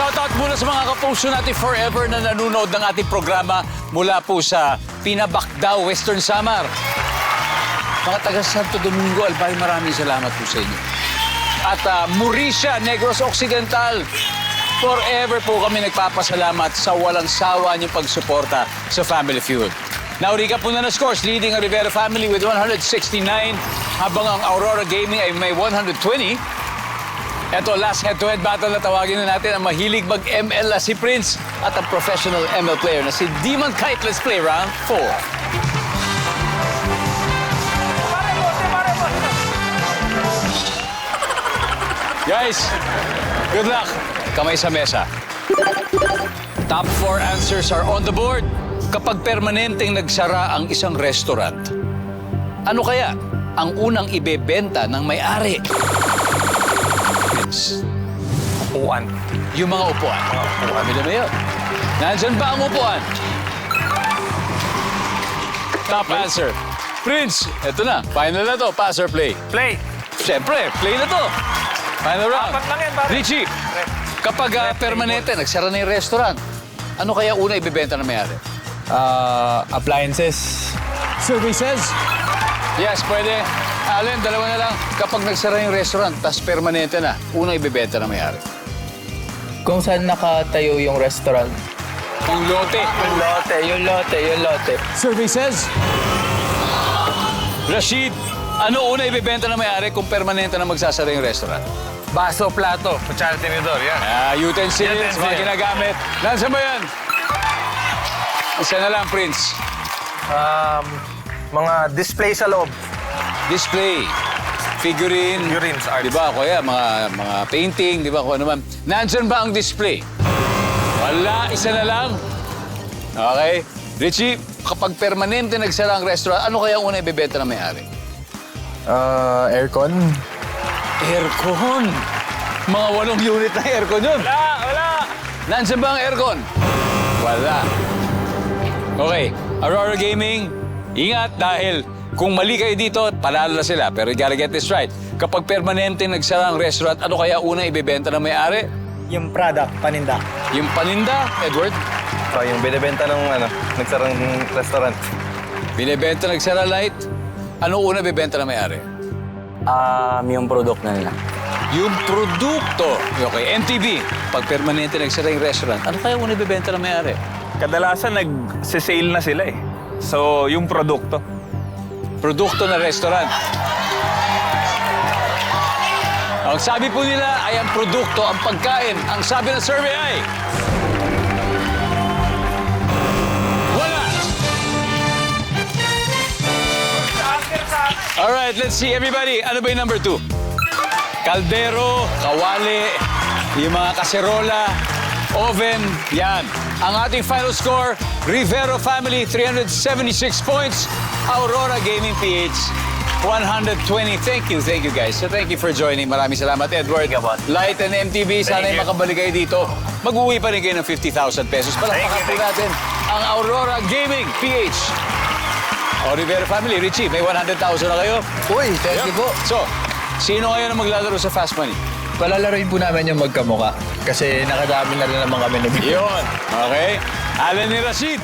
Shoutout muna sa mga kapuso natin forever na nanonood ng ating programa mula po sa Pinabacdao, Western Samar. Mga taga Santo Domingo, Albay, maraming salamat po sa inyo. At Mauricia, Negros Occidental, forever po kami nagpapasalamat sa walang sawa niyong pagsuporta sa Family Feud. Now, recap po na na scores. Leading ang Rivera family with 169, habang ang Aurora Gaming ay may 120. Ito, last head-to-head battle na tawagin na natin ang mahilig mag-ML na si Prince at ang professional ML player na si Demon Kite. Let's play round 4. Guys, good luck. Kamay sa mesa. Top 4 answers are on the board. Kapag permanenteng nagsara ang isang restaurant, ano kaya ang unang ibebenta ng may-ari? Upuan. Yung mga upuan. Kami naman yun. Nandyan ba ang upuan? Top answer. Prince, eto na. Final na to. Pass or play? Play. Siyempre, play na to. Final round. Apat lang yan, pare. Richie, kapag permanente, nagsara na yung restaurant, ano kaya una ibebenta ng may-ari? Appliances. Services? Yes, pwede. Allen, dalawa na lang. Kapag nagsara yung restaurant, tas permanente na, unang ibebenta na may-ari. Kung saan nakatayo yung restaurant. Yung lote. Yung lote. Services? Rashid, ano una ibebenta na may-ari kung permanente na magsasara yung restaurant? Baso, plato, kutsara, tinidor, yan. Utensils, Utensil. mga ginagamit. Nasaan ba yan? Isa na lang, Prince. Mga display sa loob. Display. Figurine. Figurines, arts. Di ba? Kaya mga painting, di ba? Kung ano man. Nandyan ba ang display? Wala. Isa na lang. Okay. Richie, kapag permanente nagsara ang restaurant, ano kaya una ibebenta na may-ari? Aircon. Aircon. Mga 8 unit na aircon yun. Wala! Nandyan ba ang aircon? Wala. Okay. Aurora Gaming, ingat dahil kung mali kayo dito, panalo na sila. Pero you gotta get this right. Kapag permanente nagsara ang restaurant, ano kaya una ibebenta ng may-ari? Yung product, paninda. Yung paninda, Edward. So, yung binibenta ng nagsarang restaurant. Binibenta nagsara light. Ano una bibenta ng may-ari? Yung product na nila. Yung produkto. Okay, MTV. Pag permanente nagsara yung restaurant, ano kaya una bibenta ng may-ari? Kadalasan nag-sale na sila eh. So, yung produkto. Produkto na restaurant. Ang sabi po nila ay ang produkto, ang pagkain. Ang sabi ng survey ay... Wala! Alright, let's see everybody. Ano ba yung number 2? Kaldero, kawali, yung mga kaserola, oven, yan. Ang ating final score, Rivero Family, 376 points. Aurora Gaming PH, 120. Thank you guys. So thank you for joining. Maraming salamat, Edward. Light and MTV, sana you. makabalik kayo dito. Mag-uwi pa rin kayo ng 50,000 pesos. Palakpakan po natin ang Aurora Gaming PH. O, Rivero Family, Richie, may 100,000 na kayo. Uy, thank you po. So, sino ngayon ang maglalaro sa Fast Money? Palalaroin po namin yung magkamuka. Kasi nakadami na rin naman kami na Yun. Okay. Alan ni Rashid.